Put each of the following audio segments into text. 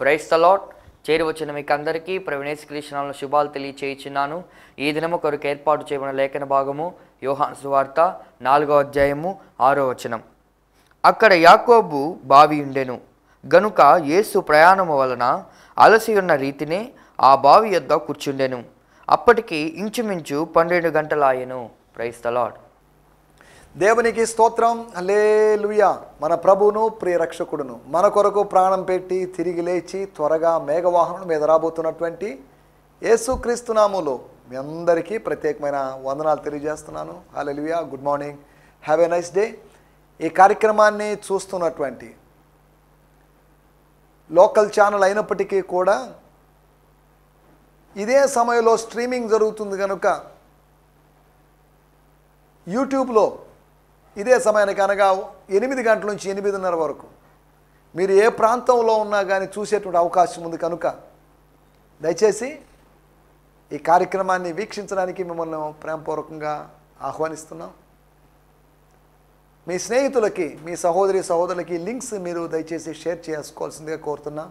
Praise the lord. చేరి వచ్చిన మీకు అందరికీ ప్రవీణేశ్ కృష్ణాలను శుభాలు తెలియచేయుచున్నాను. ఈ దినము కొరకు ఏర్పాటు చేయబడిన లేఖన భాగము యోహాను సువార్త 4వ అధ్యాయము 6వ వచనం. అక్కడ యాకోబు బావి ఉండెను గనుక యేసు ప్రయాణము వలన అలసి ఉన్న రీతినే ఆ బావి యొద్ద కూర్చుండెను. అప్పటికి ఇంచుమించు 12 గంటలాయెను. Praise the lord. దేవునికి స్తోత్రం. హల్లెలూయా. మన ప్రభువును ప్రియ రక్షకుడును మన కొరకు ప్రాణం పెట్టి తిరిగి లేచి త్వరగా మేఘవాహనం మీద రాబోతున్నటువంటి యేసుక్రీస్తు నామములో మీ అందరికీ ప్రత్యేకమైన వందనాలు తెలియజేస్తున్నాను. Hallelujah. Good morning, have a nice day. ఈ కార్యక్రమాన్ని చూస్తున్నటువంటి లోకల్ ఛానల్ అయినప్పటికీ కూడా ఇదే సమయంలో స్ట్రీమింగ్ జరుగుతుంది కనుక యూట్యూబ్లో ఇదే సమయానికి అనగా 8 గంటల నుంచి 8:30 వరకు మీరు ఏ ప్రాంతంలో ఉన్నా కానీ చూసేటువంటి అవకాశం ఉంది కనుక దయచేసి ఈ కార్యక్రమాన్ని వీక్షించడానికి మిమ్మల్ని ప్రేమపూర్వకంగా ఆహ్వానిస్తున్నాం. మీ స్నేహితులకి, మీ సహోదరులకి లింక్స్ మీరు దయచేసి షేర్ చేసుకోవాల్సిందిగా కోరుతున్నాం.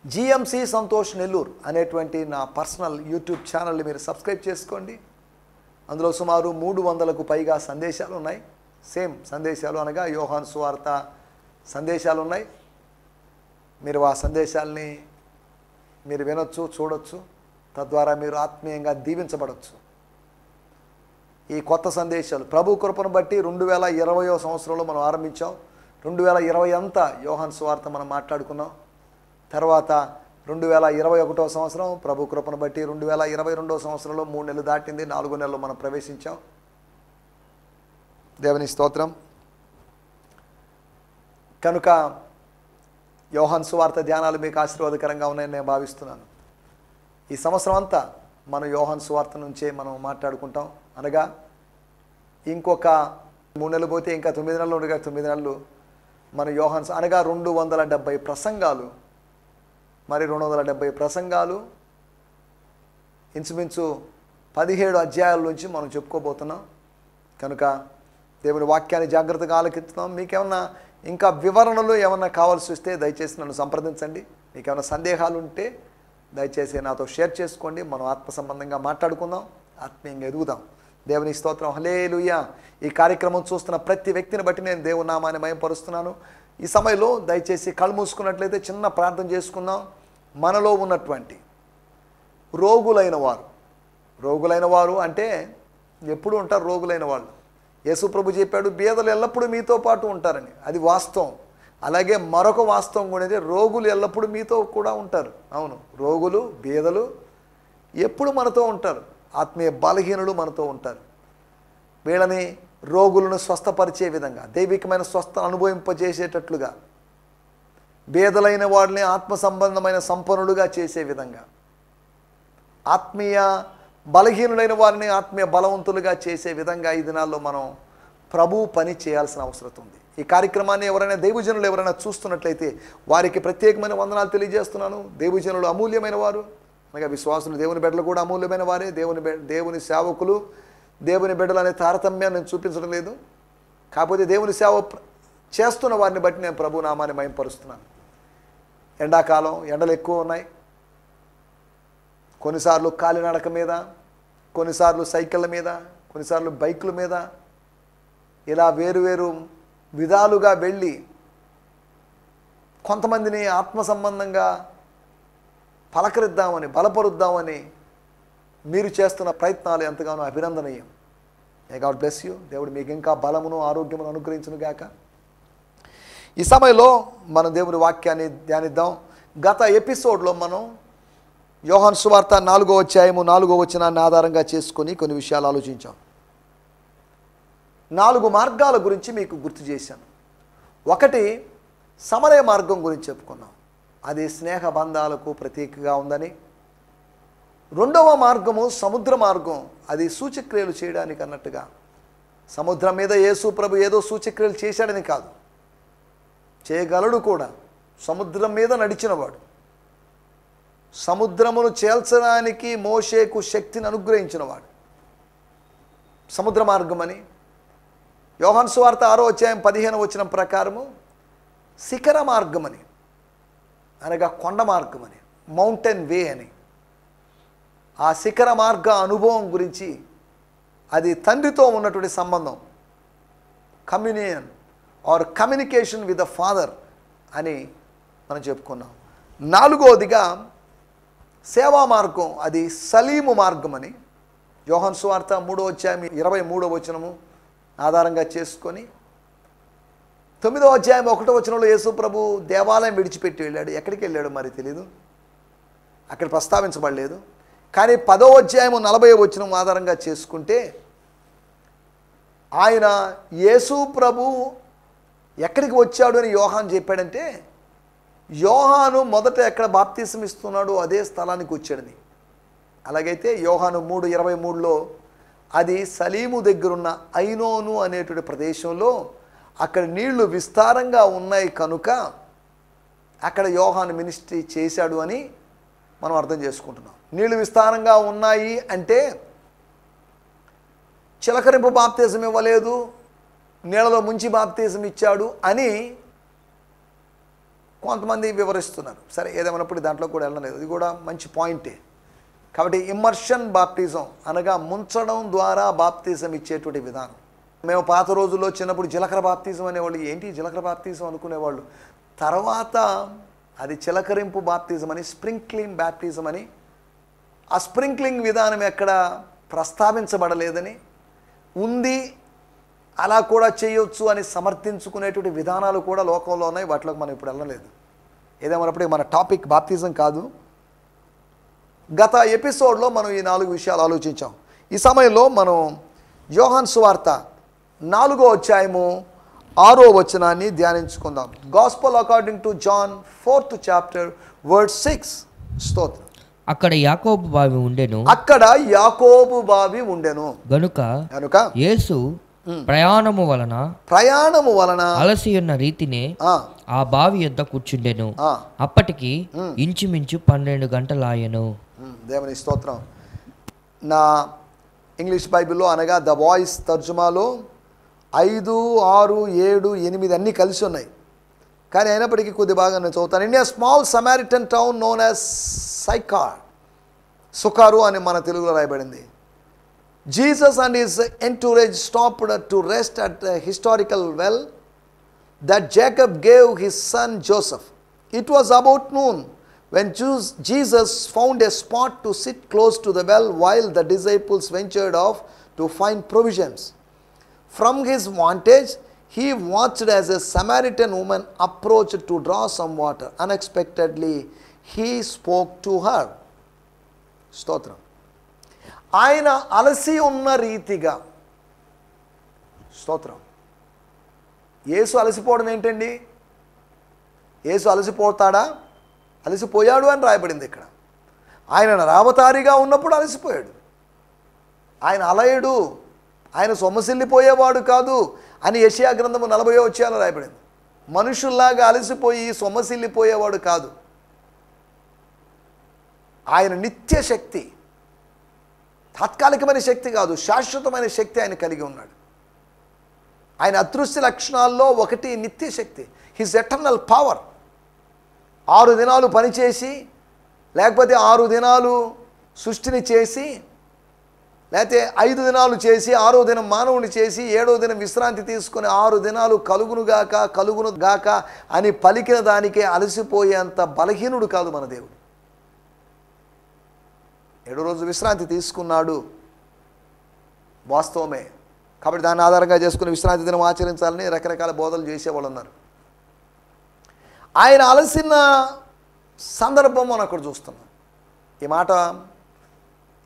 జిఎంసి సంతోష్ నెల్లూరు అనేటువంటి నా పర్సనల్ యూట్యూబ్ ఛానల్ని మీరు సబ్స్క్రైబ్ చేసుకోండి. అందులో సుమారు 300కు పైగా సందేశాలు ఉన్నాయి. సేమ్ సందేశాలు అనగా యోహాను సువార్త సందేశాలు ఉన్నాయి. మీరు ఆ సందేశాలని మీరు వినొచ్చు, చూడొచ్చు. తద్వారా మీరు ఆత్మీయంగా దీవించబడవచ్చు. ఈ కొత్త సందేశాలు ప్రభు కృపను బట్టి 2020వ సంవత్సరంలో మనం ఆరంభించాం. 2020 అంతా యోహాను సువార్త మనం మాట్లాడుకున్నాం. తర్వాత 2021వ సంవత్సరం ప్రభు కృపను బట్టి 2022వ సంవత్సరంలో 3 నెలలు దాటింది. 4 నెలలు మనం ప్రవేశించాం. దేవుని స్తోత్రం. కనుక యోహాను సువార్త ధ్యానాలు మీకు ఆశీర్వాదకరంగా ఉన్నాయని నేను భావిస్తున్నాను. ఈ సంవత్సరం అంతా మనం యోహాను సువార్త నుంచే మనం మాట్లాడుకుంటాం. అనగా ఇంకొక 3 నెలలు పోతే ఇంకా 9 నెలలు ఉండగా 9 నెలలు మన యోహాను అనగా 270 ప్రసంగాలు, మరి 270 ప్రసంగాలు, ఇంచుమించు 17 అధ్యాయాల నుంచి మనం చెప్పుకోబోతున్నాం. కనుక దేవుని వాక్యాన్ని జాగ్రత్తగా ఆలకిస్తున్నాం. మీకేమన్నా ఇంకా వివరణలు ఏమన్నా కావాల్సి వస్తే దయచేసి నన్ను సంప్రదించండి. మీకేమైనా సందేహాలు ఉంటే దయచేసి నాతో షేర్ చేసుకోండి. మనం ఆత్మ సంబంధంగా మాట్లాడుకుందాం, ఆత్మీయంగా ఎదుగుదాం. దేవుని స్తోత్రం. హల్లెలూయా. ఈ కార్యక్రమం చూస్తున్న ప్రతి వ్యక్తిని బట్టి నేను దేవుని నామాన్ని మహిమపరుస్తున్నాను. ఈ సమయంలో దయచేసి కళ్ళు మూసుకున్నట్లయితే చిన్న ప్రార్థన చేసుకుందాం. మనలో ఉన్నటువంటి రోగులైన వారు అంటే ఎప్పుడు ఉంటారు రోగులైన వాళ్ళు? యేసు ప్రభు చెప్పాడు, బీదలు ఎల్లప్పుడూ మీతో పాటు ఉంటారని. అది వాస్తవం. అలాగే మరొక వాస్తవం కూడా అంటే రోగులు ఎల్లప్పుడూ మీతో కూడా ఉంటారు. అవును, రోగులు, బీదలు ఎప్పుడు మనతో ఉంటారు. ఆత్మీయ బలహీనులు మనతో ఉంటారు. వీళ్ళని రోగులను స్వస్థపరిచే విధంగా, దైవికమైన స్వస్థ అనుభవింపజేసేటట్లుగా, బేదలైన వాడిని ఆత్మ సంబంధమైన సంపన్నులుగా చేసే విధంగా, ఆత్మీయ బలహీనులైన వారిని ఆత్మీయ బలవంతులుగా చేసే విధంగా ఈ దినాల్లో మనం ప్రభు పని చేయాల్సిన అవసరం ఉంది. ఈ కార్యక్రమాన్ని ఎవరైనా దైవజనులు ఎవరైనా చూస్తున్నట్లయితే వారికి ప్రత్యేకమైన వందనాలు తెలియజేస్తున్నాను. దైవజనులు అమూల్యమైన వారు, అనగా విశ్వాసులు, దేవుని బిడ్డలు కూడా అమూల్యమైన వారే. దేవుని సేవకులు, దేవుని బిడ్డలు అనే తారతమ్యాన్ని నేను చూపించడం లేదు. కాకపోతే దేవుని సేవ చేస్తున్న వారిని బట్టి నేను ప్రభు నామాన్ని మహిమపరుస్తున్నాను. ఎండాకాలం, ఎండలు ఎక్కువ ఉన్నాయి. కొన్నిసార్లు కాలినడక మీద, కొన్నిసార్లు సైకిళ్ళ మీద, కొన్నిసార్లు బైకుల మీద, ఇలా వేరు విధాలుగా వెళ్ళి కొంతమందిని ఆత్మ సంబంధంగా పలకరిద్దామని, బలపరుద్దామని మీరు చేస్తున్న ప్రయత్నాలు ఎంతగానో అభినందనీయం. May God bless you. దేవుడు మీకు ఇంకా బలమును ఆరోగ్యమును అనుగ్రహించును గాక. ఈ సమయంలో మనం దేవుని వాక్యాన్ని ధ్యానిద్దాం. గత ఎపిసోడ్లో మనం యోహాను సువార్త 4వ అధ్యాయము 4వ వచనాన్ని ఆధారంగా చేసుకొని కొన్ని విషయాలు ఆలోచించాం. 4 మార్గాల గురించి మీకు గుర్తు చేశాను. ఒకటి సమరయ మార్గం గురించి చెప్పుకున్నాం. అది స్నేహ బంధాలకు ప్రతీకగా ఉందని. 2వ మార్గము సముద్ర మార్గం. అది సూచక్రియలు చేయడానికి అన్నట్టుగా. సముద్రం మీద యేసు ప్రభు ఏదో సూచక్రియలు చేశాడని కాదు, చేయగలడు కూడా. సముద్రం మీద నడిచినవాడు, సముద్రమును చేల్చడానికి మోషేకు శక్తిని అనుగ్రహించినవాడు. సముద్ర మార్గమని యోహాను సువార్త 6వ అధ్యాయం 15వ వచనం ప్రకారము శిఖర మార్గమని, అనగా కొండ మార్గం అని, మౌంటైన్ వే అని. ఆ శిఖర మార్గ అనుభవం గురించి, అది తండ్రితో ఉన్నటువంటి సంబంధం, communion are communication with the father అని మనం చెప్పుకున్నాం. 4వదిగా సేవా మార్గం, అది సలీము మార్గం అని యోహాను సువార్త 3వ అధ్యాయం 23వ వచనము ఆధారంగా చేసుకొని, 9వ అధ్యాయం 1వ వచనంలో యేసు ప్రభు దేవాలయం విడిచిపెట్టి వెళ్ళాడు. ఎక్కడికి వెళ్ళాడు మరి తెలియదు, అక్కడ ప్రస్తావించబడలేదు. కానీ 10వ అధ్యాయం 40వ వచనం ఆధారంగా చేసుకుంటే, ఆయన యేసు ప్రభు ఎక్కడికి వచ్చాడు అని యోహాను చెప్పాడంటే, యోహాను మొదట ఎక్కడ బాప్తీసం ఇస్తున్నాడో అదే స్థలానికి వచ్చాడని. అలాగైతే యోహాను 3:23లో అది సలీము దగ్గరున్న ఐనోను అనేటువంటి ప్రదేశంలో అక్కడ నీళ్లు విస్తారంగా ఉన్నాయి కనుక అక్కడ యోహాను మినిస్ట్రీ చేశాడు అని మనం అర్థం చేసుకుంటున్నాం. నీళ్లు విస్తారంగా ఉన్నాయి అంటే చిలకరింపు బాప్తీసం ఇవ్వలేదు, నీళ్ళలో ముంచి బాప్తీసం ఇచ్చాడు అని కొంతమంది వివరిస్తున్నారు. సరే, ఏదేమైనప్పుడు దాంట్లో కూడా వెళ్ళలేదు, అది కూడా మంచి పాయింటే. కాబట్టి ఇమ్మర్షన్ బాప్టిజం అనగా ముంచడం ద్వారా బాప్తిజం ఇచ్చేటువంటి విధానం. మేము పాత రోజుల్లో చిన్నప్పుడు జీలకర్ర బాప్తిజం అనేవాళ్ళు. ఏంటి జీలకర్ర బాప్తిజం అనుకునేవాళ్ళు. తర్వాత అది చిలకరింపు బాప్తిజం అని, స్ప్రింక్లింగ్ బాప్టిజం అని, ఆ స్ప్రింక్లింగ్ విధానం ఎక్కడ ప్రస్తావించబడలేదని, ఉంది అలా కూడా చేయొచ్చు అని సమర్థించుకునేటువంటి విధానాలు కూడా లోకంలో ఉన్నాయి. వాటిలోకి మనం ఇప్పుడు వెళ్ళలేదు. ఏదేమైనప్పుడు మన టాపిక్ బాప్తిజం కాదు. గత ఎపిసోడ్లో మనం ఈ 4 విషయాలు ఆలోచించాం. ఈ సమయంలో మనం యోహాను సువార్త 4వ అధ్యాయము 6వ వచనాన్ని ధ్యానించుకుందాం. Gospel according to John 4th chapter verse 6. స్తోత్రం. అక్కడ యాకోబు బావి ఉండెను. అక్కడ యాకోబు బావి ఉండెను గనుక యేసు ప్రయాణము వలన అలసి ఉన్న రీతినే ఆ బావి యొద్ద కూర్చుండెను. అప్పటికి ఇంచుమించు 12 గంటలాయెను. దేవుని స్తోత్రం. నా ఇంగ్లీష్ బైబిల్లో అనగా ద వాయిస్ తర్జుమాలో 5, 6, 7, 8 అన్నీ కలిసి ఉన్నాయి. కానీ అయినప్పటికీ కొద్ది బాగా నేను చదువుతాను. India small Samaritan town known as సుకారు అని మన తెలుగులో రాయబడింది. Jesus and his entourage stopped to rest at a historical well that Jacob gave his son Joseph. It was about noon when Jesus found a spot to sit close to the well while the disciples ventured off to find provisions. From his vantage, he watched as a Samaritan woman approached to draw some water. Unexpectedly, he spoke to her. Stotram. ఆయన అలసి ఉన్న రీతిగా, స్తోత్రం. యేసు అలసిపోవడం ఏంటండి? యేసు అలసిపోతాడా? అలసిపోయాడు అని రాయబడింది ఇక్కడ. ఆయన నరావతారిగా ఉన్నప్పుడు అలసిపోయాడు. ఆయన అలయుడు, ఆయన సొమ్మసిల్లిపోయేవాడు కాదు అని యెషయా గ్రంథము 40వ అధ్యాయంలో రాయబడింది. మనుషుల్లాగా అలసిపోయి సొమ్మసిల్లిపోయేవాడు కాదు. ఆయన నిత్య శక్తి, తాత్కాలికమైన శక్తి కాదు, శాశ్వతమైన శక్తి ఆయన కలిగి ఉన్నాడు. ఆయన అదృశ్య లక్షణాల్లో ఒకటి నిత్య శక్తి, హిస్ ఎటర్నల్ పవర్. 6 దినాలు పనిచేసి, లేకపోతే 6 దినాలు సృష్టిని చేసి, లేకపోతే 5 దినాలు చేసి 6వ దినం మానవుని చేసి 7వ దినం విశ్రాంతి తీసుకుని 6 దినాలు కలుగును గాక అని పలికిన దానికే అలసిపోయేంత బలహీనుడు కాదు మన దేవుడు. 7వ రోజు విశ్రాంతి తీసుకున్నాడు, వాస్తవమే. కాబట్టి దాన్ని ఆధారంగా చేసుకుని విశ్రాంతి దినం ఆచరించాలని రకరకాల బోధలు చేసేవాళ్ళు ఉన్నారు. ఆయన అలసిన సందర్భం మనం అక్కడ చూస్తున్నాం. ఈ మాట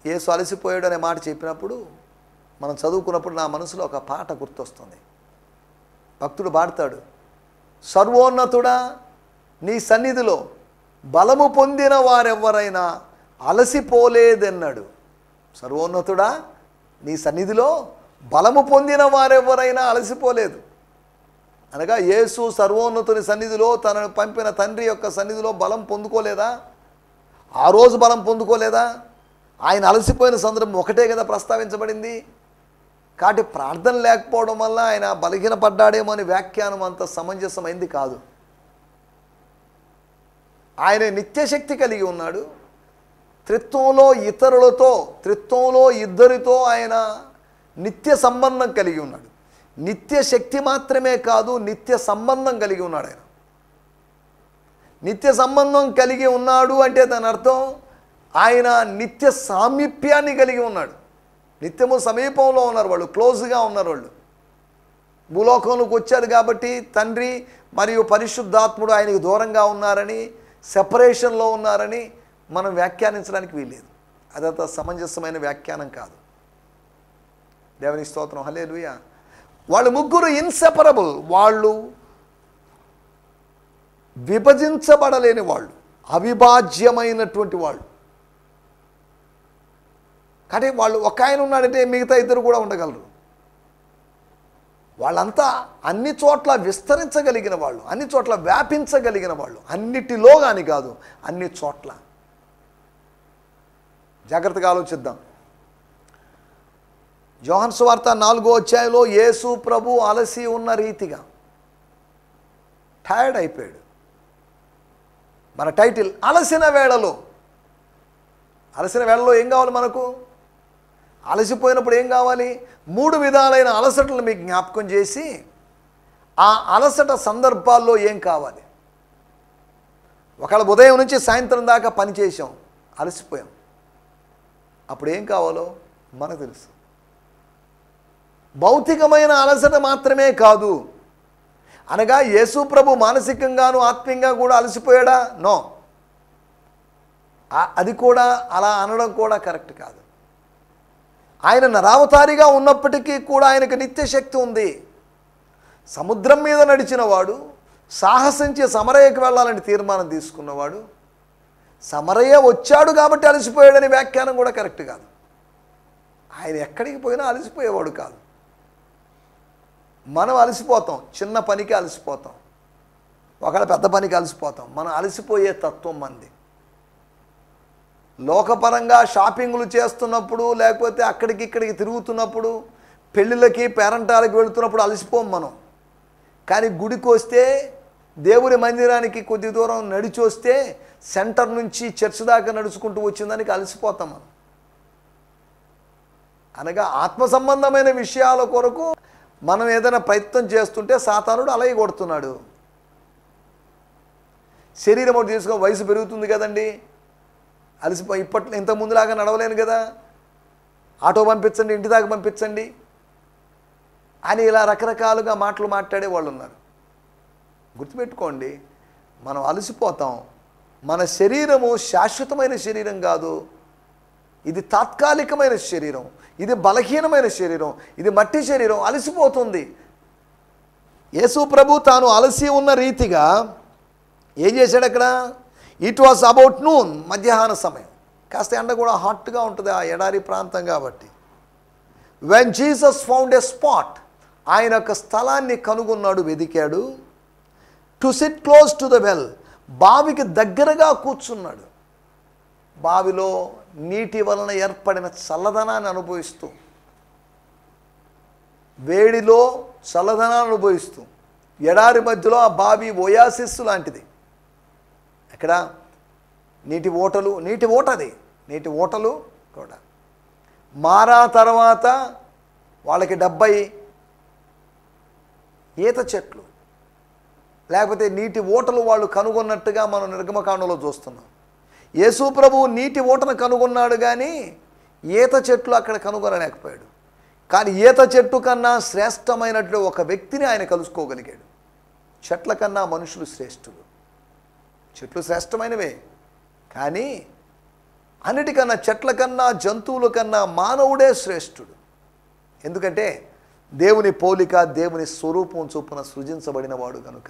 యేసు అలసిపోయాడు అనే మాట చెప్పినప్పుడు మనం చదువుకున్నప్పుడు నా మనసులో ఒక పాట గుర్తొస్తుంది. భక్తుడు పాడతాడు, సర్వోన్నతుడా నీ సన్నిధిలో బలము పొందిన వారెవరైనా అలసిపోలేదన్నాడు. సర్వోన్నతుడా నీ సన్నిధిలో బలము పొందిన వారెవరైనా అలసిపోలేదు అనగా యేసు సర్వోన్నతుని సన్నిధిలో తనను పంపిన తండ్రి యొక్క సన్నిధిలో బలం పొందుకోలేదా? ఆ రోజు బలం పొందుకోలేదా? ఆయన అలసిపోయిన సందర్భం ఒకటే కదా ప్రస్తావించబడింది. కాబట్టి ప్రార్థన లేకపోవడం వల్ల ఆయన బలహీనపడ్డాడేమో అని వ్యాఖ్యానం అంత సమంజసమైంది కాదు. ఆయన నిత్యశక్తి కలిగి ఉన్నాడు. త్రిత్వంలో ఇతరులతో, త్రిత్వంలో ఇద్దరితో ఆయన నిత్య సంబంధం కలిగి ఉన్నాడు. నిత్య శక్తి మాత్రమే కాదు, నిత్య సంబంధం కలిగి ఉన్నాడు ఆయన. నిత్య సంబంధం కలిగి ఉన్నాడు అంటే దాని అర్థం ఆయన నిత్య సామీప్యాన్ని కలిగి ఉన్నాడు. నిత్యము సమీపంలో ఉన్నారు వాళ్ళు, క్లోజ్గా ఉన్నారు వాళ్ళు. భూలోకంలోకి వచ్చారు కాబట్టి తండ్రి మరియు పరిశుద్ధాత్ముడు ఆయనకు దూరంగా ఉన్నారని, సెపరేషన్లో ఉన్నారని మనం వ్యాఖ్యానించడానికి వీల్లేదు. అదంతా సమంజసమైన వ్యాఖ్యానం కాదు. దేవుని స్తోత్రం, హల్లెలూయా. వాళ్ళు ముగ్గురు ఇన్సెపరబుల్, వాళ్ళు విభజించబడలేని వాళ్ళు, అవిభాజ్యమైనటువంటి వాళ్ళు. కానీ వాళ్ళు ఒక ఆయన ఉన్నాడంటే మిగతా ఇద్దరు కూడా ఉండగలరు. వాళ్ళంతా అన్ని చోట్ల విస్తరించగలిగిన వాళ్ళు, అన్ని చోట్ల వ్యాపించగలిగిన వాళ్ళు. అన్నిటిలో కానీ కాదు, అన్ని చోట్ల. జాగ్రత్తగా ఆలోచిద్దాం. యోహాను సువార్త 4వ అధ్యాయంలో యేసు ప్రభు అలసి ఉన్న రీతిగా టైర్డ్ అయిపోయాడు. మన టైటిల్ అలసిన వేళలో. అలసిన వేళలో ఏం కావాలి మనకు? అలసిపోయినప్పుడు ఏం కావాలి? 3 విధాలైన అలసటలు మీకు జ్ఞాపకం చేసి ఆ అలసట సందర్భాల్లో ఏం కావాలి. ఒకవేళ ఉదయం నుంచి సాయంత్రం దాకా పని చేసాం, అలసిపోయాం, అప్పుడు ఏం కావాలో మనకు తెలుసు. భౌతికమైన అలసట మాత్రమే కాదు. అనగా యేసు ప్రభు మానసికంగాను ఆత్మీయంగా కూడా అలసిపోయాడా? నో, అది కూడా అలా అనడం కూడా కరెక్ట్ కాదు. ఆయన నరావతారిగా ఉన్నప్పటికీ కూడా ఆయనకు నిత్యశక్తి ఉంది. సముద్రం మీద నడిచిన వాడు, సాహసించి సమరయ్యకు వెళ్ళాలని తీర్మానం తీసుకున్నవాడు, సమరయ్య వచ్చాడు కాబట్టి అలసిపోయాడని వ్యాఖ్యానం కూడా కరెక్ట్ కాదు. ఆయన ఎక్కడికి పోయినా అలసిపోయేవాడు కాదు. మనం అలసిపోతాం, చిన్న పనికి అలసిపోతాం, ఒకవేళ పెద్ద పనికి అలసిపోతాం. మనం అలసిపోయే తత్వం మంది. లోకపరంగా షాపింగ్లు చేస్తున్నప్పుడు, లేకపోతే అక్కడికి ఇక్కడికి తిరుగుతున్నప్పుడు, పెళ్ళిళ్ళకి పేరంటాలకి వెళుతున్నప్పుడు అలసిపోం మనం. కానీ గుడికి వస్తే, దేవుని మందిరానికి కొద్ది దూరం నడిచి వస్తే, సెంటర్ నుంచి చర్చ్ దాకా నడుచుకుంటూ వచ్చిందానికి అలసిపోతాం మనం. అనగా ఆత్మ సంబంధమైన విషయాల కొరకు మనం ఏదైనా ప్రయత్నం చేస్తుంటే సాతానుడు అలాగే కొడుతున్నాడు. శరీరం ఒకటి తీసుకొని వయసు పెరుగుతుంది కదండి, అలసిపోయి ఇప్పట్లో ఇంత ముందులాగా నడవలేను కదా, ఆటో పంపించండి, ఇంటి దాకా పంపించండి అని ఇలా రకరకాలుగా మాటలు మాట్లాడే వాళ్ళు ఉన్నారు. గుర్తుపెట్టుకోండి, మనం అలసిపోతాం. మన శరీరము శాశ్వతమైన శరీరం కాదు, ఇది తాత్కాలికమైన శరీరం, ఇది బలహీనమైన శరీరం, ఇది మట్టి శరీరం, అలసిపోతుంది. యేసు ప్రభు తాను అలసి ఉన్న రీతిగా ఏం చేశాడు అక్కడ? ఇట్ వాస్ అబౌట్ నూన్, మధ్యాహ్న సమయం. కాస్త ఎండ కూడా హాట్గా ఉంటుంది ఆ ఎడారి ప్రాంతం కాబట్టి. When Jesus found a spot, ఆయన ఒక స్థలాన్ని కనుగొన్నాడు, వెదికాడు. To sit close to the well, బావికి దగ్గరగా కూర్చున్నాడు. బావిలో నీటి వలన ఏర్పడిన చల్లదనాన్ని అనుభవిస్తూ, వేడిలో చల్లదనాన్ని అనుభవిస్తూ, ఎడారి మధ్యలో ఆ బావి ఓయాసిస్ లాంటిది. అక్కడ నీటి ఓటలు, నీటి ఓటలు కూడా. మారా తర్వాత వాళ్ళకి 70 ఈత చెట్లు, లేకపోతే నీటి ఓటలు వాళ్ళు కనుగొన్నట్టుగా మనం నిర్గమకాండంలో చూస్తున్నాం. యేసు ప్రభువు నీటి ఓటను కనుగొన్నాడు, కానీ ఈత చెట్లు అక్కడ కనుగొనలేకపోయాడు. కానీ ఈత చెట్టు కన్నా శ్రేష్టమైనట్లు ఒక వ్యక్తిని ఆయన కలుసుకోగలిగాడు. చెట్ల కన్నా మనుషులు శ్రేష్ఠులు. చెట్లు శ్రేష్టమైనవే, కానీ అన్నిటికన్నా, చెట్ల కన్నా, జంతువుల కన్నా మానవుడే శ్రేష్ఠుడు. ఎందుకంటే దేవుని పోలిక, దేవుని స్వరూపం చొప్పున సృజించబడిన వాడు కనుక.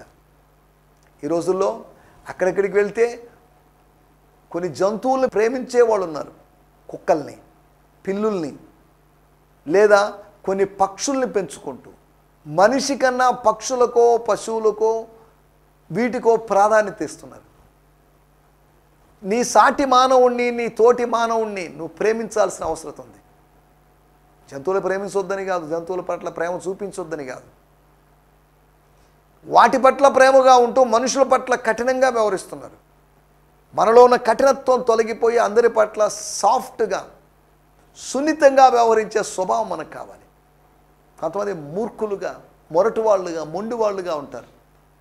ఈ రోజుల్లో అక్కడెక్కడికి వెళ్తే కొన్ని జంతువుల్ని ప్రేమించే వాళ్ళు ఉన్నారు, కుక్కల్ని, పిల్లుల్ని, లేదా కొన్ని పక్షుల్ని పెంచుకుంటూ. మనిషి కన్నా పక్షులకో, పశువులకో, వీటికో ప్రాధాన్యత ఇస్తున్నారు. నీ సాటి మానవుణ్ణి, నీ తోటి మానవుణ్ణి నువ్వు ప్రేమించాల్సిన అవసరం ఉంది. జంతువులు ప్రేమించొద్దని కాదు, జంతువుల పట్ల ప్రేమ చూపించొద్దని కాదు. వాటి పట్ల ప్రేమగా ఉంటూ మనుషుల పట్ల కఠినంగా వ్యవహరిస్తున్నారు. మనలో ఉన్న కఠినత్వం తొలగిపోయి అందరి పట్ల సాఫ్ట్గా సున్నితంగా వ్యవహరించే స్వభావం మనకు కావాలి. కొంతమంది మూర్ఖులుగా, మొరటి వాళ్ళుగా, మొండి వాళ్ళుగా ఉంటారు.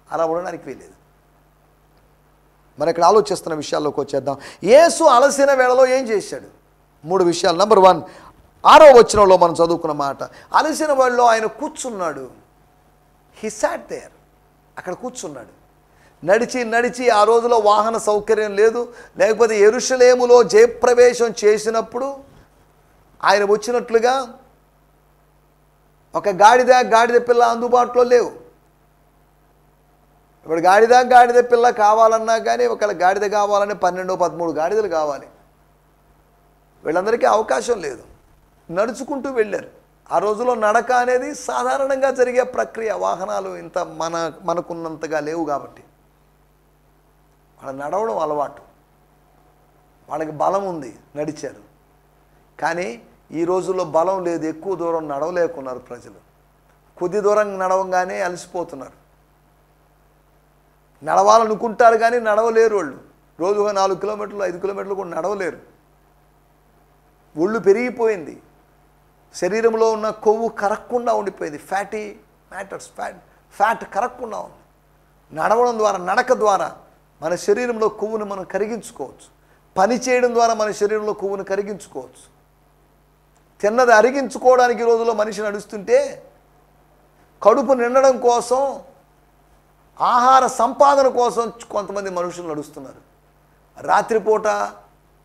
అలా ఉండడానికి వీలేదు. మరి ఇక్కడ ఆలోచిస్తున్న విషయాల్లోకి వచ్చేద్దాం. యేసు అలసిన వేళలో ఏం చేశాడు? 3 విషయాలు. నంబర్ 1, 6వ వచనంలో మనం చదువుకున్న మాట, అలసిన వేళలో ఆయన కూర్చున్నాడు. హి సాట్ దేర్, అక్కడ కూర్చున్నాడు. నడిచి ఆ రోజులో వాహన సౌకర్యం లేదు. లేకపోతే యెరూషలేములో జయప్రవేశం చేసినప్పుడు ఆయన వచ్చినట్లుగా ఒక గాడిద పిల్ల అందుబాటులో లేవు. ఇప్పుడు గాడిద పిల్ల కావాలన్నా కానీ ఒకవేళ గాడిద కావాలని 12-13 గాడిదలు కావాలి. వీళ్ళందరికీ అవకాశం లేదు. నడుచుకుంటూ వెళ్ళారు. ఆ రోజులో నడక అనేది సాధారణంగా జరిగే ప్రక్రియ. వాహనాలు ఇంత మనకున్నంతగా లేవు కాబట్టి వాళ్ళు నడవడం అలవాటు. వాళ్ళకి బలం ఉంది, నడిచారు. కానీ ఈ రోజుల్లో బలం లేదు, ఎక్కువ దూరం నడవలేకున్నారు ప్రజలు. కొద్ది దూరం నడవగానే అలసిపోతున్నారు. నడవాలనుకుంటారు కానీ నడవలేరు. వాళ్ళు రోజుగా 4 కిలోమీటర్లు 5 కిలోమీటర్లు కూడా నడవలేరు. ఒళ్ళు పెరిగిపోయింది. శరీరంలో ఉన్న కొవ్వు కరగకుండా ఉండిపోయింది. ఫ్యాటీ మ్యాటర్స్, ఫ్యాట్ కరగకుండా ఉంది. నడవడం ద్వారా, నడక ద్వారా మన శరీరంలో కొవ్వును మనం కరిగించుకోవచ్చు. పని చేయడం ద్వారా మన శరీరంలో కొవ్వును కరిగించుకోవచ్చు. తిన్నది అరిగించుకోవడానికి ఈ రోజుల్లో మనిషి నడుస్తుంటే కడుపు నిండడం కోసం, ఆహార సంపాదన కోసం కొంతమంది మనుషులు నడుస్తున్నారు. రాత్రిపూట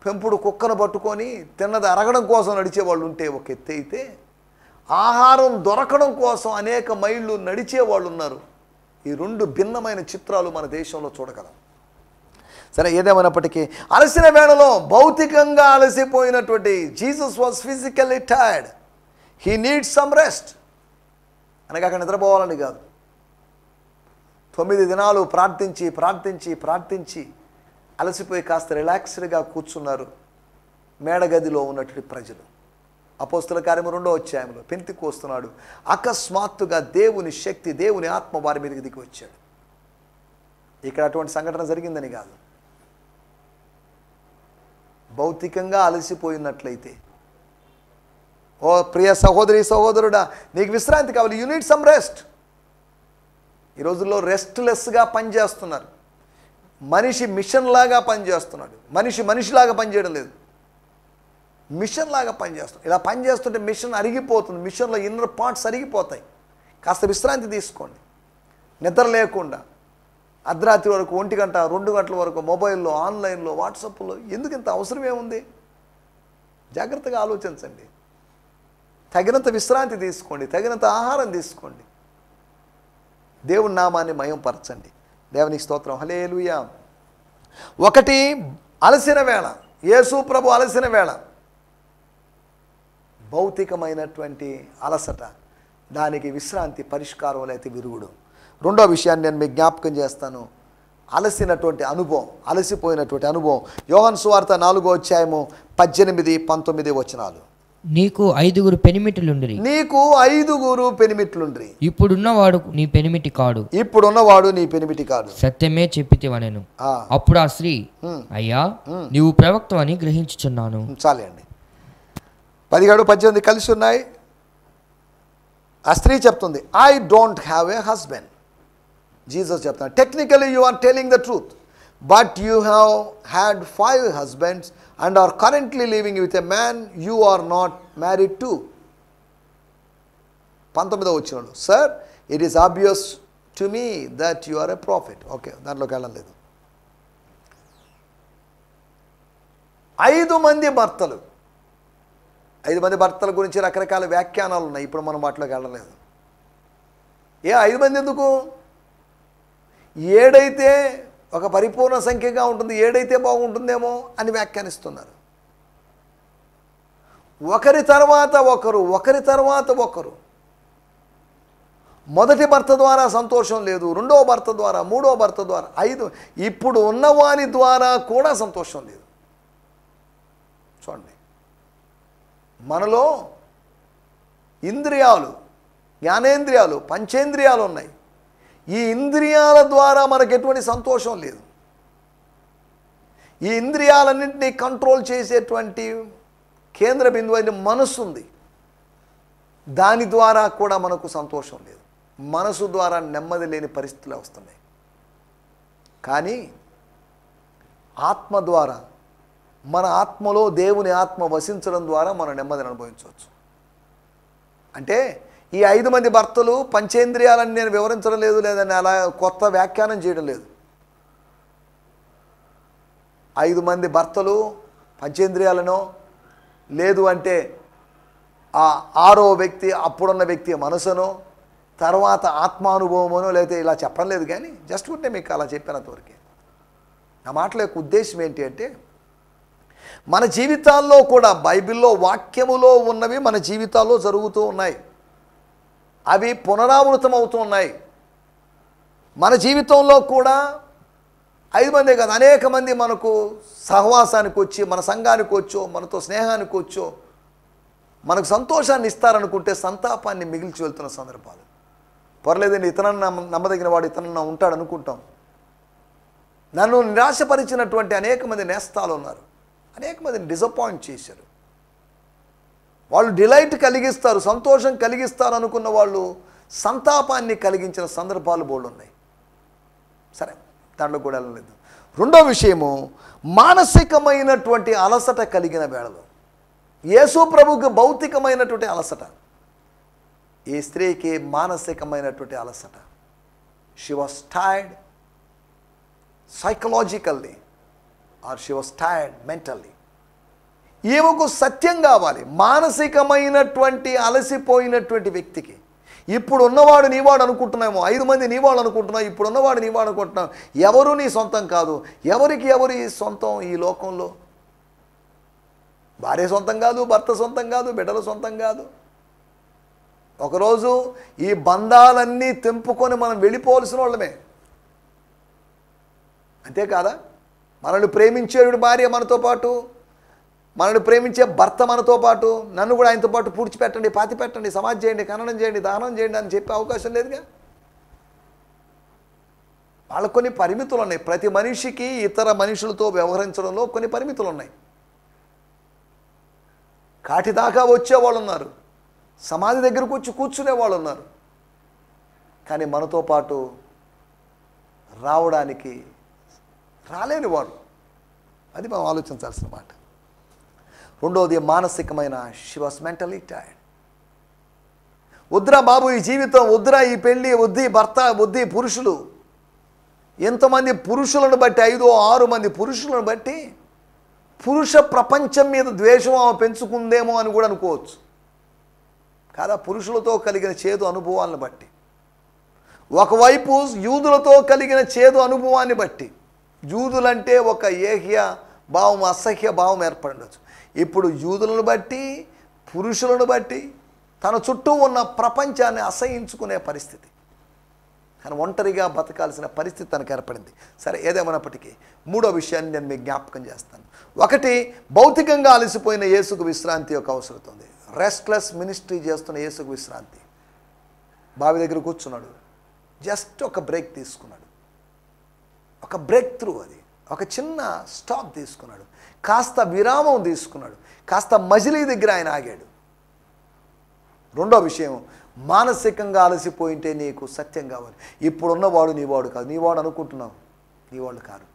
పెంపుడు కుక్కను పట్టుకొని తిన్నది అరగడం కోసం నడిచేవాళ్ళు ఉంటే ఒక ఎత్తు అయితే, ఆహారం దొరకడం కోసం అనేక మైళ్ళు నడిచేవాళ్ళు ఉన్నారు. ఈ 2 భిన్నమైన చిత్రాలు మన దేశంలో చూడగలం. సరే, ఏదేమైనప్పటికీ అలసిన వేళలో భౌతికంగా అలసిపోయినటువంటి Jesus was physically tired. He needs some rest. అనగా అక్కడ నిద్రపోవాలని కాదు. 9 దినాలు ప్రార్థించి అలసిపోయి కాస్త రిలాక్స్డ్గా కూర్చున్నారు మేడగదిలో ఉన్నటువంటి ప్రజలు. అపోస్తల కార్యము 2వ అధ్యాయంలో పెంతెకోస్తు అకస్మాత్తుగా దేవుని శక్తి, దేవుని ఆత్మ వారి మీదకి దిగి వచ్చాడు. ఇక్కడ అటువంటి సంఘటన జరిగిందని కాదు. భౌతికంగా అలసిపోయినట్లయితే, ఓ ప్రియ సహోదరి సహోదరుడా, నీకు విశ్రాంతి కావాలి. You need some rest. ఈ రోజుల్లో రెస్ట్లెస్గా పనిచేస్తున్నారు. మనిషి మిషన్ లాగా పనిచేస్తున్నాడు. మనిషిలాగా పనిచేయడం లేదు, మిషన్ లాగా పనిచేస్తున్నాడు. ఇలా పనిచేస్తుంటే మిషన్ అరిగిపోతుంది. మిషన్లో ఇన్నర్ పార్ట్స్ అరిగిపోతాయి. కాస్త విశ్రాంతి తీసుకోండి. నిద్ర లేకుండా అర్ధరాత్రి వరకు 1 గంట 2 గంటల వరకు మొబైల్లో, ఆన్లైన్లో, వాట్సాప్లో ఎందుకు ఇంత అవసరం ఏముంది? జాగ్రత్తగా ఆలోచించండి. తగినంత విశ్రాంతి తీసుకోండి, తగినంత ఆహారం తీసుకోండి. దేవుని నామాన్ని మయంపరచండి. దేవునికి స్తోత్రం. హల్లెలూయా. 1, అలసిన వేళ, యేసు ప్రభు అలసిన వేళ, భౌతికమైనటువంటి అలసట, దానికి విశ్రాంతి పరిష్కారం లేకపోతే విరుగుడు. 2వ విషయాన్ని నేను మీకు జ్ఞాపకం చేస్తాను. అలసినటువంటి అనుభవం, అలసిపోయినటువంటి అనుభవం. యోహాను సువార్త 4వ అధ్యాయము 18-19 వచనాలు. నీకు 5 పెనిమిటిలుండ్రి. నీకు 5 పెనిమిట్లుండ్రి. ఇప్పుడున్నవాడు నీ పెనిమిటి కాడు. సత్యమే చెప్పితివనెను. అప్పుడు ఆ స్త్రీ, అయ్యా, నీవు ప్రవక్త అని గ్రహించుచున్నాను. చాలే అండి. 17-18 కలిసి ఉన్నాయి. ఆ స్త్రీ చెప్తుంది, I don't have a husband. Jesus చెప్తాను, technically you are telling the truth, but you have had 5 husbands and are currently living with a man you are not married to. 19వ వచనంలో, sir, it is obvious to me that you are a prophet. Okay, దాంట్లోకి వెళ్ళలేదు. 5 మంది భర్తలు. 5 మంది భర్తల గురించి రకరకాల వ్యాఖ్యానాలు ఉన్నాయి. ఇప్పుడు మనం వాటిలోకి వెళ్ళలేదు. 5 మంది ఎందుకు? 7 అయితే ఒక పరిపూర్ణ సంఖ్యగా ఉంటుంది, 7 అయితే బాగుంటుందేమో అని వ్యాఖ్యానిస్తున్నారు. ఒకరి తర్వాత ఒకరు. మొదటి భర్త ద్వారా సంతోషం లేదు, 2వ భర్త ద్వారా, 3వ భర్త ద్వారా, 5 ఇప్పుడు ఉన్నవాని ద్వారా కూడా సంతోషం లేదు. చూడండి, మనలో ఇంద్రియాలు, జ్ఞానేంద్రియాలు, పంచేంద్రియాలు ఉన్నాయి. ఈ ఇంద్రియాల ద్వారా మనకు ఎటువంటి సంతోషం లేదు. ఈ ఇంద్రియాలన్నింటినీ కంట్రోల్ చేసేటువంటి కేంద్ర బిందువు అయిన మనసు ఉంది. దాని ద్వారా కూడా మనకు సంతోషం లేదు. మనసు ద్వారా నెమ్మది లేని పరిస్థితులు వస్తున్నాయి. కానీ ఆత్మ ద్వారా, మన ఆత్మలో దేవుని ఆత్మ వసించడం ద్వారా మనం నెమ్మదిని అనుభవించవచ్చు. అంటే ఈ 5 మంది భర్తలు పంచేంద్రియాలని నేను వివరించడం లేదు, లేదని అలా కొత్త వ్యాఖ్యానం చేయడం లేదు. 5 మంది భర్తలు పంచేంద్రియాలనో, లేదు అంటే ఆ 6వ వ్యక్తి అప్పుడున్న వ్యక్తి మనసునో, తర్వాత ఆత్మానుభవమనో, లేకపోతే ఇలా చెప్పడం లేదు. కానీ జస్ట్ ఉంటే మీకు అలా చెప్పినంతవరకే. నా మాటల యొక్క ఉద్దేశం ఏంటి అంటే, మన జీవితాల్లో కూడా బైబిల్లో వాక్యములో ఉన్నవి మన జీవితాల్లో జరుగుతూ ఉన్నాయి. అవి పునరావృతం అవుతూ ఉన్నాయి. మన జీవితంలో కూడా 5 మందే కాదు, అనేక మంది మనకు సహవాసానికి వచ్చి, మన సంఘానికి వచ్చో, మనతో స్నేహానికి వచ్చో, మనకు సంతోషాన్ని ఇస్తారనుకుంటే సంతాపాన్ని మిగిల్చి వెళ్తున్న సందర్భాలు. పర్లేదండి, ఇతనన్నా నమ్మదగిన వాడు ఇతనన్నా ఉంటాడు అనుకుంటాం. నన్ను నిరాశపరిచినటువంటి అనేక మంది నేస్తాలు ఉన్నారు. అనేక మందిని డిసప్పాయింట్ చేశారు. వాళ్ళు డిలైట్ కలిగిస్తారు, సంతోషం కలిగిస్తారు అనుకున్న వాళ్ళు సంతాపాన్ని కలిగించిన సందర్భాలు బోల్డ్ ఉన్నాయి. సరే, దాంట్లో కూడా లేదు. రెండో విషయము, మానసికమైనటువంటి అలసట కలిగిన వేళలో. యేసు ప్రభువుకి భౌతికమైనటువంటి అలసట, ఈ స్త్రీకి మానసికమైనటువంటి అలసట. She was tired psychologically or she was tired mentally. ఈమెకు సత్యం కావాలి. మానసికమైనటువంటి అలసిపోయినటువంటి వ్యక్తికి, ఇప్పుడు ఉన్నవాడు నీవాడు అనుకుంటున్నామో, 5 మంది నీవాడు అనుకుంటున్నావు, ఇప్పుడు ఉన్నవాడు నీవాడు అనుకుంటున్నావు. ఎవరు నీ సొంతం కాదు. ఎవరికి ఎవరి సొంతం ఈ లోకంలో? భార్య సొంతం కాదు, భర్త సొంతం కాదు, బిడ్డల సొంతం కాదు. ఒకరోజు ఈ బంధాలన్నీ తెంపుకొని మనం వెళ్ళిపోవలసిన వాళ్ళమే. అంతేకాదా? మనల్ని ప్రేమించేవాడు భార్య మనతో పాటు, మనల్ని ప్రేమించే భర్త మనతో పాటు, నన్ను కూడా ఆయనతో పాటు పూడ్చిపెట్టండి, పాతి పెట్టండి, సమాధి చేయండి, ఖననం చేయండి, దానం చేయండి అని చెప్పే అవకాశం లేదుగా. వాళ్ళకు కొన్ని పరిమితులు ఉన్నాయి. ప్రతి మనిషికి ఇతర మనుషులతో వ్యవహరించడంలో కొన్ని పరిమితులు ఉన్నాయి. కాటి దాకా వచ్చేవాళ్ళు ఉన్నారు, సమాధి దగ్గరకు వచ్చి కూర్చునే వాళ్ళు ఉన్నారు. కానీ మనతో పాటు రావడానికి రాలేని వాడు. అది మనం ఆలోచించాల్సిన మాట. రెండోది మానసికమైన, షీ వాస్ మెంటలీ టైర్డ్. వద్దురా బాబు ఈ జీవితం, వద్దురా ఈ పెళ్ళి, వద్దు భర్త, వద్దు పురుషులు. ఎంతమంది పురుషులను బట్టి, 5-6 మంది పురుషులను బట్టి పురుష ప్రపంచం మీద ద్వేషం ఆమె పెంచుకుందేమో అని కూడా అనుకోవచ్చు. కాదా? పురుషులతో కలిగిన చేదు అనుభవాలను బట్టి, ఒకవైపు యూదులతో కలిగిన చేదు అనుభవాన్ని బట్టి, యూదులంటే ఒక ఏహ్య భావం, అసహ్య భావం ఏర్పడవచ్చు. ఇప్పుడు యూదులను బట్టి, పురుషులను బట్టి తన చుట్టూ ఉన్న ప్రపంచాన్ని అసహించుకునే పరిస్థితి. కానీ ఒంటరిగా బతకాల్సిన పరిస్థితి తనకు ఏర్పడింది. సరే, ఏదేమైనప్పటికీ మూడో విషయాన్ని నేను మీకు జ్ఞాపకం చేస్తాను. ఒకటి, భౌతికంగా అలసిపోయిన యేసుకు విశ్రాంతి యొక్క అవసరం ఉంది. రెస్ట్లెస్ మినిస్ట్రీ చేస్తున్న యేసుకు విశ్రాంతి. బావి దగ్గర కూర్చున్నాడు, జస్ట్ ఒక బ్రేక్ తీసుకున్నాడు. ఒక బ్రేక్ త్రూ, అది ఒక చిన్న స్టాప్ తీసుకున్నాడు, కాస్త విరామం తీసుకున్నాడు, కాస్త మజిలీ దగ్గర ఆయన ఆగాడు. రెండో విషయం, మానసికంగా అలసిపోయింటే నీకు సత్యం కావాలి. ఇప్పుడున్నవాడు నీవాడు కాదు, నీవాడు అనుకుంటున్నావు, నీవాడు కాదు.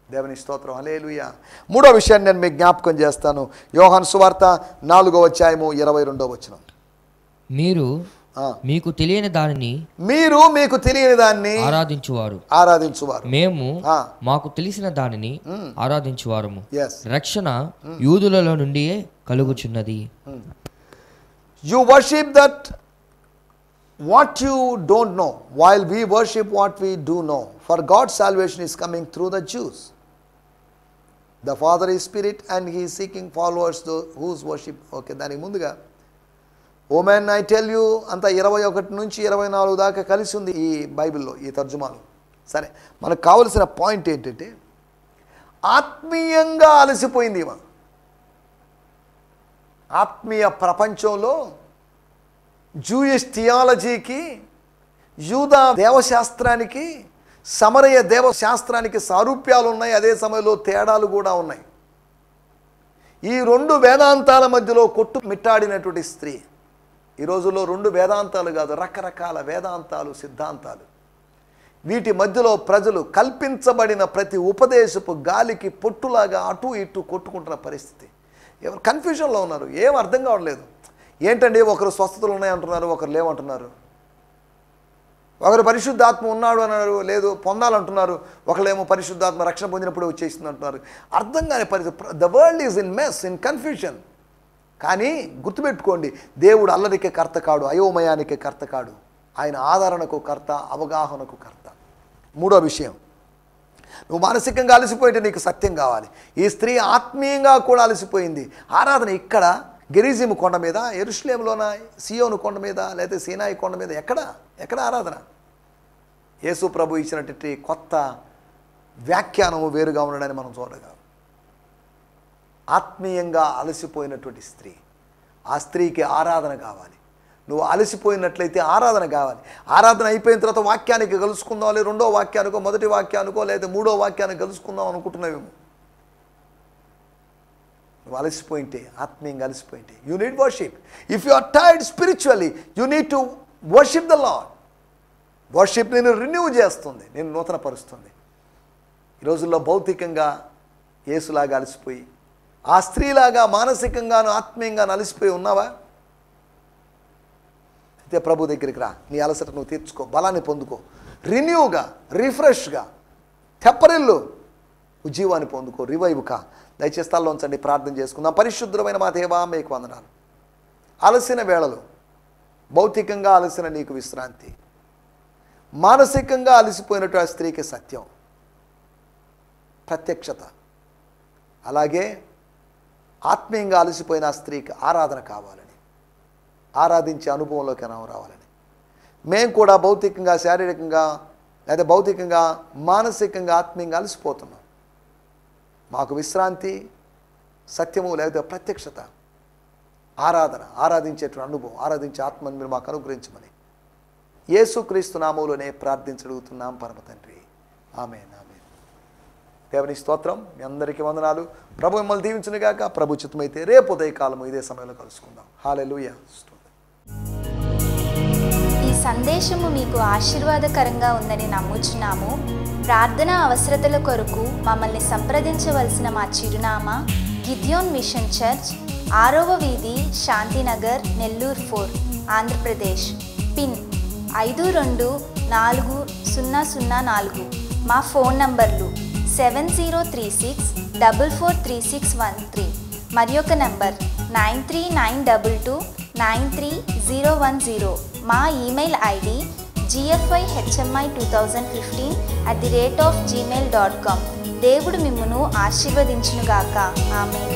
దేవుని స్తోత్రం, హల్లెలూయా. మూడో విషయాన్ని నేను మీకు జ్ఞాపకం చేస్తాను. యోహాను సువార్త 4వ అధ్యాయము 22వ వచనం. మీరు మీకు తెలియని దానిని ఆరాధించువారు, మేము మాకు తెలిసిన దానిని ఆరాధించువారము. రక్షణ యూదులలో నుండి కలుగుచున్నది. You worship that what you don't know, while we worship what we do know. For God's salvation is coming through the Jews. The Father is Spirit and He is seeking followers whose worship. Okay, దానికి ముందుగా oh man I tell you అంతా 21 నుంచి 24 దాకా కలిసి ఉంది ఈ బైబిల్లో, ఈ తర్జుమాలో. సరే, మనకు కావలసిన పాయింట్ ఏంటంటే, ఆత్మీయంగా అలసిపోయింది ఇవ. ఆత్మీయ ప్రపంచంలో జూయిష్ థియాలజీకి, యూదా దేవశాస్త్రానికి సమరయ దేవశాస్త్రానికి సారూప్యాలు ఉన్నాయి, అదే సమయంలో తేడాలు కూడా ఉన్నాయి. ఈ రెండు వేదాంతాల మధ్యలో కొట్టు మిట్టాడినటువంటి స్త్రీ. ఈ రోజుల్లో రెండు వేదాంతాలు కాదు, రకరకాల వేదాంతాలు, సిద్ధాంతాలు. వీటి మధ్యలో ప్రజలు కల్పించబడిన ప్రతి ఉపదేశపు గాలికి పొట్టులాగా అటు ఇటు కొట్టుకుంటున్న పరిస్థితి. ఎవరు కన్ఫ్యూజన్లో ఉన్నారు, ఏం అర్థం కావట్లేదు. ఏంటండి, ఒకరు స్వస్థతలు ఉన్నాయంటున్నారు, ఒకరు లేవంటున్నారు. ఒకరు పరిశుద్ధాత్మ ఉన్నాడు అన్నారు, లేదు పొందాలంటున్నారు. ఒకళ్ళేమో పరిశుద్ధాత్మ రక్షణ పొందినప్పుడు వచ్చేసింది అంటున్నారు. అర్థం కాని పరిస్థితి. The world is in mess, in confusion. కానీ గుర్తుపెట్టుకోండి, దేవుడు అల్లరికి కర్త కాడు, అయోమయానికి కర్త కాడు. ఆయన ఆదరణకు కర్త, అవగాహనకు కర్త. మూడో విషయం, నువ్వు మానసికంగా అలసిపోయింటే నీకు సత్యం కావాలి. ఈ స్త్రీ ఆత్మీయంగా కూడా అలసిపోయింది. ఆరాధన ఇక్కడ గెరిజిము కొండ మీద, యెరూషలేములోన, సియోను కొండ మీద, లేదా సీనాయి కొండ మీద, ఎక్కడ ఆరాధన? యేసు ప్రభు ఇచ్చినటువంటి కొత్త వ్యాఖ్యానము వేరుగా ఉండడాన్ని మనం చూడగలం. ఆత్మీయంగా అలసిపోయినటువంటి స్త్రీ, ఆ స్త్రీకి ఆరాధన కావాలి. నువ్వు అలసిపోయినట్లయితే ఆరాధన కావాలి. ఆరాధన అయిపోయిన తర్వాత వాక్యానికి కలుసుకుందాం, లేదా రెండో వాక్యానికో, మొదటి వాక్యానికో, లేదా మూడో వాక్యానికి కలుసుకుందాం అనుకుంటున్నావేమో. నువ్వు అలసిపోయింటే, ఆత్మీయంగా అలసిపోయింటే, you need worship. If you are tired spiritually, you need to worship the Lord. Worship నేను రిన్యూ చేస్తుంది, నేను నూతనపరుస్తుంది. ఈ రోజుల్లో భౌతికంగా యేసులాగా అలసిపోయి, ఆ స్త్రీలాగా మానసికంగాను ఆత్మీయంగాను అలసిపోయి ఉన్నావా? అయితే ప్రభు దగ్గరికి రా, నీ అలసట నువ్వు తీర్చుకో, బలాన్ని పొందుకో, రిన్యూగా, రిఫ్రెష్గా, తెప్పరిల్లు, ఉజ్జీవాన్ని పొందుకో, రివైవ్ కా. దయచేసి స్థలంలో ఉంచండి, ప్రార్థన చేసుకుందాం. పరిశుద్ధమైన మా దేవా, మీకు వందనాలు. అలసిన వేళలో భౌతికంగా అలసిన నీకు విశ్రాంతి, మానసికంగా అలసిపోయినట్టు ఆ స్త్రీకి సత్యం, ప్రత్యక్షత. అలాగే ఆత్మీయంగా అలసిపోయిన ఆ స్త్రీకి ఆరాధన కావాలని, ఆరాధించే అనుభవంలోకి రావాలని. మేము కూడా భౌతికంగా, శారీరకంగా, లేదా భౌతికంగా, మానసికంగా, ఆత్మీయంగా అలసిపోతున్నాం. మాకు విశ్రాంతి, సత్యము, లేదా ప్రత్యక్షత, ఆరాధన, ఆరాధించేటువంటి అనుభవం, ఆరాధించే ఆత్మను మీరు మాకు అనుగ్రహించమని యేసుక్రీస్తు నామములోనే ప్రార్థించగలుగుతున్నాం పరమ తండ్రి. ఆమేన్, ఆమేన్. దేవుని స్తోత్రం. మీ అందరికీ వందనాలు. ప్రభు మిమ్మల్ని దీవించునుగాక. ప్రభు చిత్తమైతే రేపు ఉదయకాలము ఇదే సమయంలో కలుసుకుందాం. హల్లెలూయా. ఈ సందేశము మీకు ఆశీర్వాదకరంగా ఉందని నమ్ముచున్నాము. ప్రార్థన అవసరతల కొరకు మమ్మల్ని సంప్రదించవలసిన మా చిరునామా గిద్యోన్ మిషన్ చర్చ్, 6వ వీధి, శాంతినగర్, నెల్లూరు 4, ఆంధ్రప్రదేశ్. పిన్ 524004. మా ఫోన్ నంబర్లు 7036443613 మరి ఒక నంబర్ 9392293010. మా ఈమెయిల్ ఐడి gfihmi2015@gmail.com. దేవుడు మిమ్మును ఆశీర్వదించునుగాక. ఆమేన్.